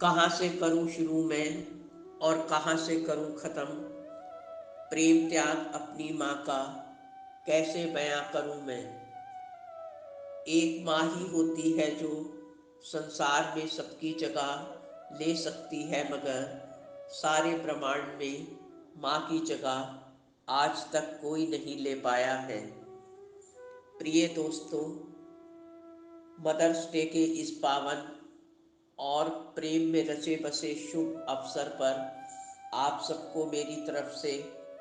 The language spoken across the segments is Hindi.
कहाँ से करूँ शुरू मैं और कहाँ से करूँ ख़त्म। प्रेम त्याग अपनी माँ का कैसे बयां करूँ मैं। एक माँ ही होती है जो संसार में सबकी जगह ले सकती है, मगर सारे ब्रह्मांड में माँ की जगह आज तक कोई नहीं ले पाया है। प्रिय दोस्तों, मदर्स डे के इस पावन और प्रेम में रचे बसे शुभ अवसर पर आप सबको मेरी तरफ से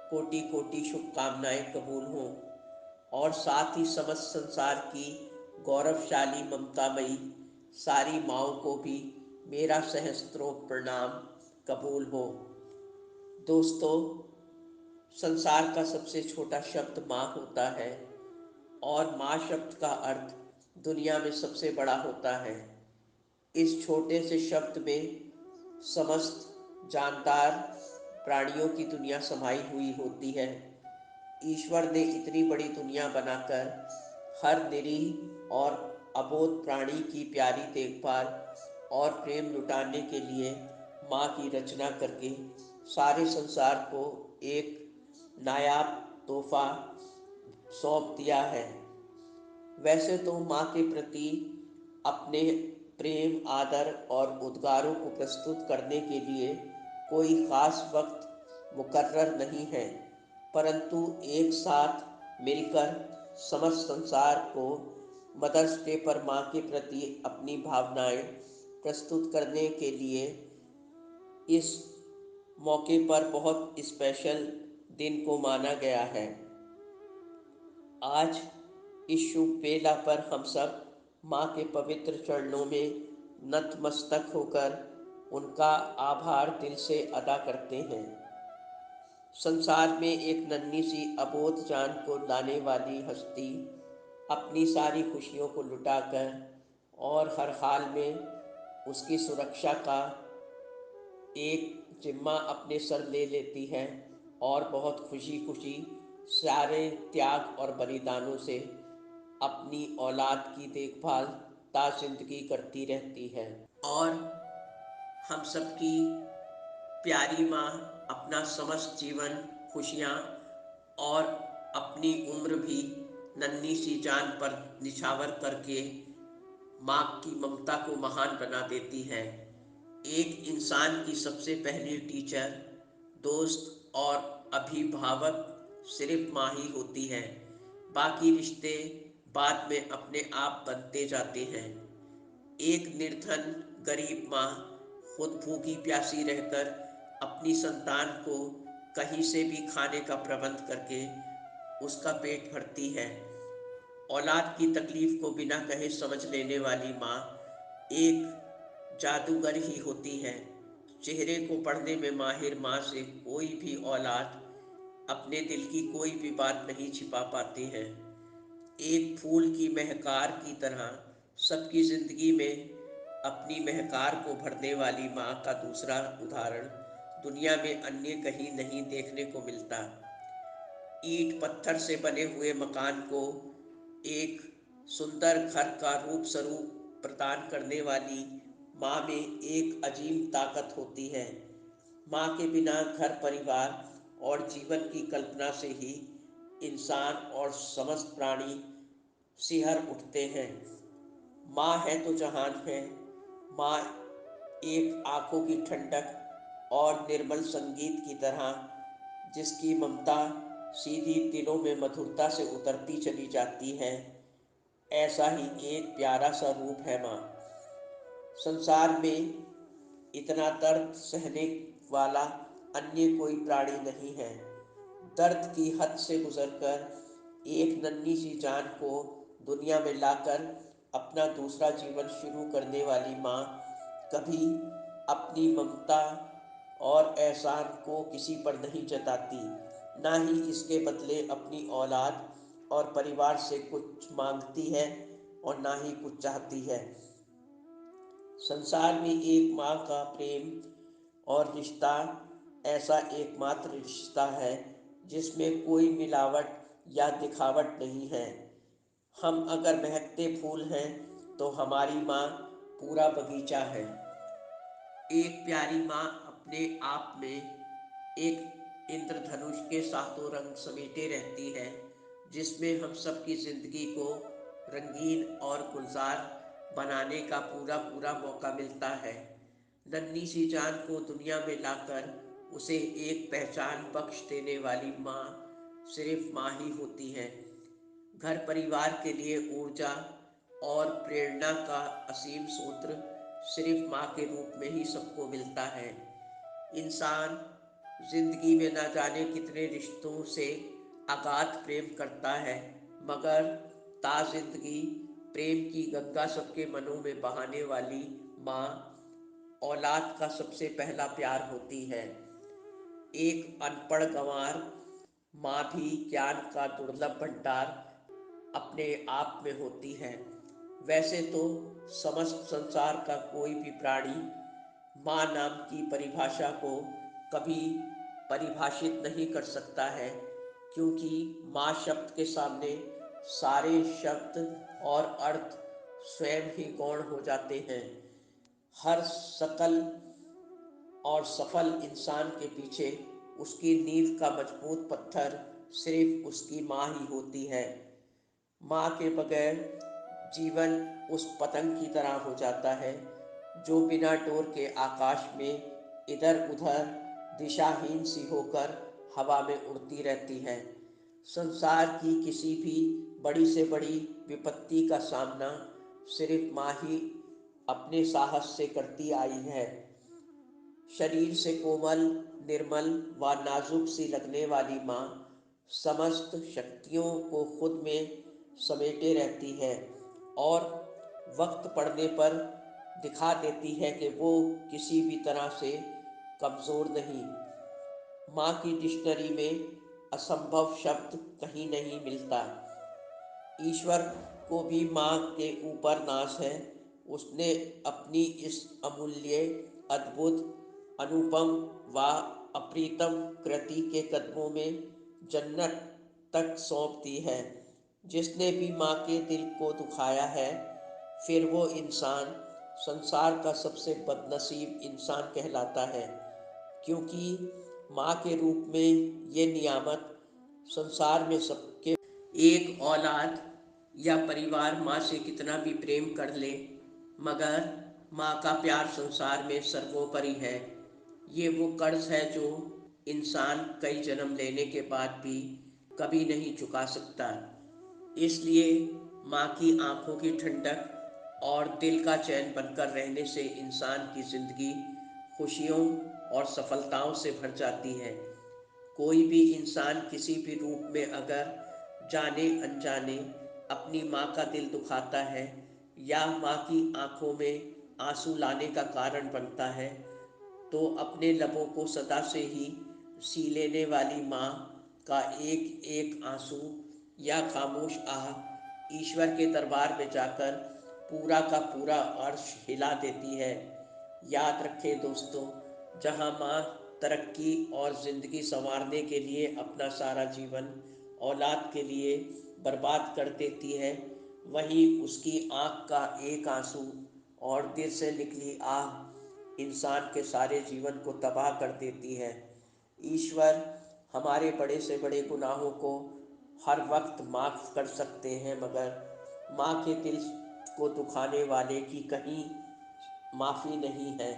कोटि कोटि शुभकामनाएं कबूल हों, और साथ ही समस्त संसार की गौरवशाली ममतामयी सारी माँओं को भी मेरा सहस्त्रों प्रणाम कबूल हो। दोस्तों, संसार का सबसे छोटा शब्द माँ होता है, और माँ शब्द का अर्थ दुनिया में सबसे बड़ा होता है। इस छोटे से शब्द में समस्त जानदार प्राणियों की दुनिया समाई हुई होती है। ईश्वर ने इतनी बड़ी दुनिया बनाकर हर निरीह और अबोध प्राणी की प्यारी देखभाल और प्रेम लुटाने के लिए माँ की रचना करके सारे संसार को एक नायाब तोहफा सौंप दिया है। वैसे तो माँ के प्रति अपने प्रेम, आदर और उद्गारों को प्रस्तुत करने के लिए कोई ख़ास वक्त मुकर्रर नहीं है, परंतु एक साथ मिलकर समस्त संसार को मदर्स डे पर माँ के प्रति अपनी भावनाएं प्रस्तुत करने के लिए इस मौके पर बहुत स्पेशल दिन को माना गया है। आज इस शुभ बेला पर हम सब माँ के पवित्र चरणों में नतमस्तक होकर उनका आभार दिल से अदा करते हैं। संसार में एक नन्ही सी अबोध जान को लाने वाली हस्ती अपनी सारी खुशियों को लुटाकर और हर हाल में उसकी सुरक्षा का एक जिम्मा अपने सर ले लेती है, और बहुत खुशी खुशी सारे त्याग और बलिदानों से अपनी औलाद की देखभाल ताजिंदगी करती रहती है। और हम सबकी प्यारी माँ अपना समस्त जीवन खुशियाँ और अपनी उम्र भी नन्ही सी जान पर निछावर करके माँ की ममता को महान बना देती है। एक इंसान की सबसे पहली टीचर, दोस्त और अभिभावक सिर्फ माँ ही होती है। बाकी रिश्ते बाद में अपने आप बनते जाते हैं। एक निर्धन गरीब माँ खुद भूखी प्यासी रहकर अपनी संतान को कहीं से भी खाने का प्रबंध करके उसका पेट भरती है। औलाद की तकलीफ को बिना कहे समझ लेने वाली माँ एक जादूगर ही होती है। चेहरे को पढ़ने में माहिर माँ से कोई भी औलाद अपने दिल की कोई भी बात नहीं छिपा पाती है। एक फूल की महकार की तरह सबकी जिंदगी में अपनी महकार को भरने वाली माँ का दूसरा उदाहरण दुनिया में अन्य कहीं नहीं देखने को मिलता। ईंट पत्थर से बने हुए मकान को एक सुंदर घर का रूप स्वरूप प्रदान करने वाली माँ में एक अजीब ताकत होती है। माँ के बिना घर परिवार और जीवन की कल्पना से ही इंसान और समस्त प्राणी सिहर उठते हैं। माँ है तो जहान है। माँ एक आंखों की ठंडक और निर्मल संगीत की तरह, जिसकी ममता सीधी दिलों में मधुरता से उतरती चली जाती है, ऐसा ही एक प्यारा सा रूप है माँ। संसार में इतना दर्द सहने वाला अन्य कोई प्राणी नहीं है। दर्द की हद से गुजरकर एक नन्ही सी जान को दुनिया में लाकर अपना दूसरा जीवन शुरू करने वाली माँ कभी अपनी ममता और एहसान को किसी पर नहीं जताती, ना ही इसके बदले अपनी औलाद और परिवार से कुछ मांगती है और ना ही कुछ चाहती है। संसार में एक माँ का प्रेम और रिश्ता ऐसा एकमात्र रिश्ता है जिसमें कोई मिलावट या दिखावट नहीं है। हम अगर महकते फूल हैं तो हमारी माँ पूरा बगीचा है। एक प्यारी माँ अपने आप में एक इंद्रधनुष के सातों रंग समेटे रहती है, जिसमें हम सबकी जिंदगी को रंगीन और गुलजार बनाने का पूरा पूरा मौका मिलता है। नन्ही सी जान को दुनिया में लाकर उसे एक पहचान बख्श देने वाली माँ सिर्फ माँ ही होती है। घर परिवार के लिए ऊर्जा और प्रेरणा का असीम सूत्र सिर्फ माँ के रूप में ही सबको मिलता है। इंसान जिंदगी में न जाने कितने रिश्तों से अगाध प्रेम करता है, मगर जिंदगी प्रेम की गंगा सबके मनों में बहाने वाली माँ औलाद का सबसे पहला प्यार होती है। एक अनपढ़ गंवार माँ भी ज्ञान का दुर्लभ भंडार अपने आप में होती है। वैसे तो समस्त संसार का कोई भी प्राणी माँ नाम की परिभाषा को कभी परिभाषित नहीं कर सकता है, क्योंकि माँ शब्द के सामने सारे शब्द और अर्थ स्वयं ही गौण हो जाते हैं। हर सकल और सफल इंसान के पीछे उसकी नींव का मजबूत पत्थर सिर्फ उसकी माँ ही होती है। माँ के बगैर जीवन उस पतंग की तरह हो जाता है जो बिना डोर के आकाश में इधर उधर दिशाहीन सी होकर हवा में उड़ती रहती है। संसार की किसी भी बड़ी से बड़ी विपत्ति का सामना सिर्फ माँ ही अपने साहस से करती आई है। शरीर से कोमल, निर्मल व नाजुक सी लगने वाली माँ समस्त शक्तियों को खुद में समेटे रहती है और वक्त पड़ने पर दिखा देती है कि वो किसी भी तरह से कमज़ोर नहीं। माँ की डिक्शनरी में असंभव शब्द कहीं नहीं मिलता। ईश्वर को भी माँ के ऊपर नाज है। उसने अपनी इस अमूल्य, अद्भुत, अनुपम व अप्रीतम कृति के कदमों में जन्नत तक सौंप दी है। जिसने भी माँ के दिल को दुखाया है, फिर वो इंसान संसार का सबसे बदनसीब इंसान कहलाता है, क्योंकि माँ के रूप में ये नियामत संसार में सबके एक औलाद या परिवार माँ से कितना भी प्रेम कर ले, मगर माँ का प्यार संसार में सर्वोपरि है। ये वो कर्ज है जो इंसान कई जन्म लेने के बाद भी कभी नहीं चुका सकता। इसलिए माँ की आंखों की ठंडक और दिल का चैन बनकर रहने से इंसान की जिंदगी खुशियों और सफलताओं से भर जाती है। कोई भी इंसान किसी भी रूप में अगर जाने अनजाने अपनी माँ का दिल दुखाता है या माँ की आंखों में आंसू लाने का कारण बनता है, तो अपने लबों को सदा से ही सी लेने वाली माँ का एक एक आंसू या खामोश आह ईश्वर के दरबार में जाकर पूरा का पूरा अर्श हिला देती है। याद रखें दोस्तों, जहाँ माँ तरक्की और ज़िंदगी संवारने के लिए अपना सारा जीवन औलाद के लिए बर्बाद कर देती है, वहीं उसकी आँख का एक आंसू और दिल से निकली आह इंसान के सारे जीवन को तबाह कर देती है। ईश्वर हमारे बड़े से बड़े गुनाहों को हर वक्त माफ़ कर सकते हैं, मगर माँ के दिल को दुखाने वाले की कहीं माफ़ी नहीं है,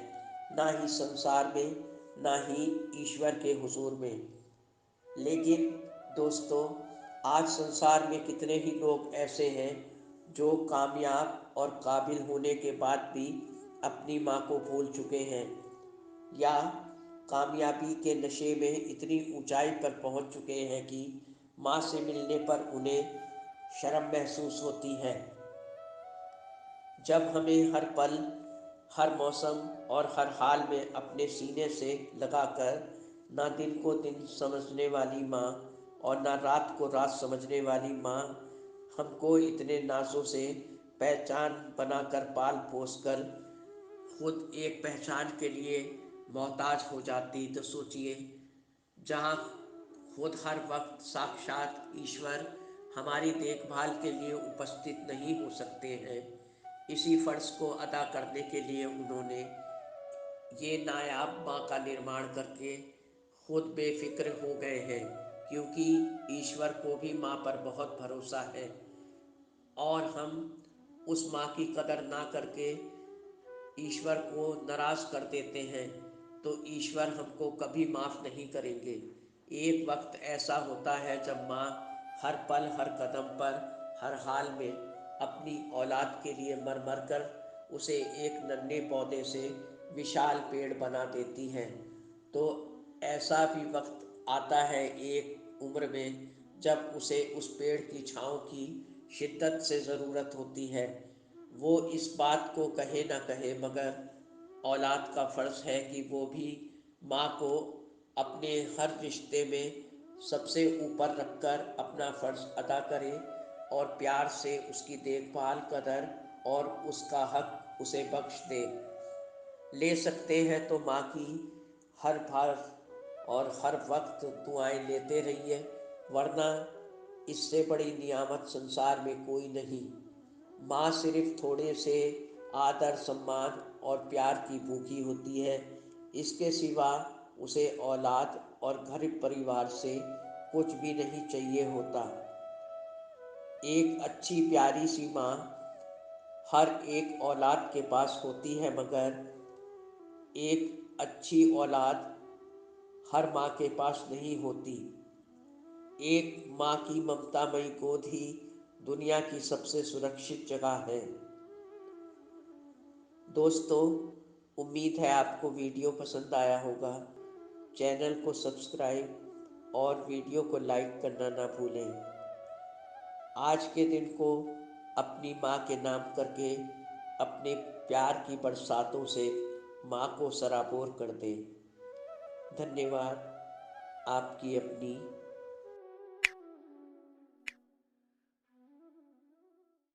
ना ही संसार में, ना ही ईश्वर के हुजूर में। लेकिन दोस्तों, आज संसार में कितने ही लोग ऐसे हैं जो कामयाब और काबिल होने के बाद भी अपनी माँ को भूल चुके हैं, या कामयाबी के नशे में इतनी ऊंचाई पर पहुंच चुके हैं कि माँ से मिलने पर उन्हें शर्म महसूस होती है। जब हमें हर पल, हर मौसम और हर हाल में अपने सीने से लगाकर ना दिन को दिन समझने वाली माँ और ना रात को रात समझने वाली माँ हमको इतने नाजों से पहचान बनाकर पाल पोस कर खुद एक पहचान के लिए मोहताज हो जाती, तो सोचिए, जहाँ खुद हर वक्त साक्षात ईश्वर हमारी देखभाल के लिए उपस्थित नहीं हो सकते हैं, इसी फ़र्ज़ को अदा करने के लिए उन्होंने ये नायाब माँ का निर्माण करके खुद बेफिक्र हो गए हैं, क्योंकि ईश्वर को भी माँ पर बहुत भरोसा है। और हम उस माँ की कदर ना करके ईश्वर को नाराज कर देते हैं, तो ईश्वर हमको कभी माफ़ नहीं करेंगे। एक वक्त ऐसा होता है जब माँ हर पल हर कदम पर हर हाल में अपनी औलाद के लिए मर मर कर उसे एक नन्हे पौधे से विशाल पेड़ बना देती है। तो ऐसा भी वक्त आता है एक उम्र में जब उसे उस पेड़ की छाँव की शिद्दत से ज़रूरत होती है। वो इस बात को कहे ना कहे, मगर औलाद का फ़र्ज़ है कि वो भी माँ को अपने हर रिश्ते में सबसे ऊपर रखकर अपना फ़र्ज़ अदा करे और प्यार से उसकी देखभाल, कदर और उसका हक उसे बख्श दे। ले सकते हैं तो माँ की हर बार और हर वक्त दुआएं लेते रहिए, वरना इससे बड़ी नियामत संसार में कोई नहीं। माँ सिर्फ थोड़े से आदर, सम्मान और प्यार की भूखी होती है। इसके सिवा उसे औलाद और घर परिवार से कुछ भी नहीं चाहिए होता। एक अच्छी प्यारी सी माँ हर एक औलाद के पास होती है, मगर एक अच्छी औलाद हर माँ के पास नहीं होती। एक माँ की ममतामयी गोद ही दुनिया की सबसे सुरक्षित जगह है। दोस्तों, उम्मीद है आपको वीडियो पसंद आया होगा। चैनल को सब्सक्राइब और वीडियो को लाइक करना ना भूलें। आज के दिन को अपनी माँ के नाम करके अपने प्यार की बरसातों से माँ को सराबोर कर दें। धन्यवाद। आपकी अपनी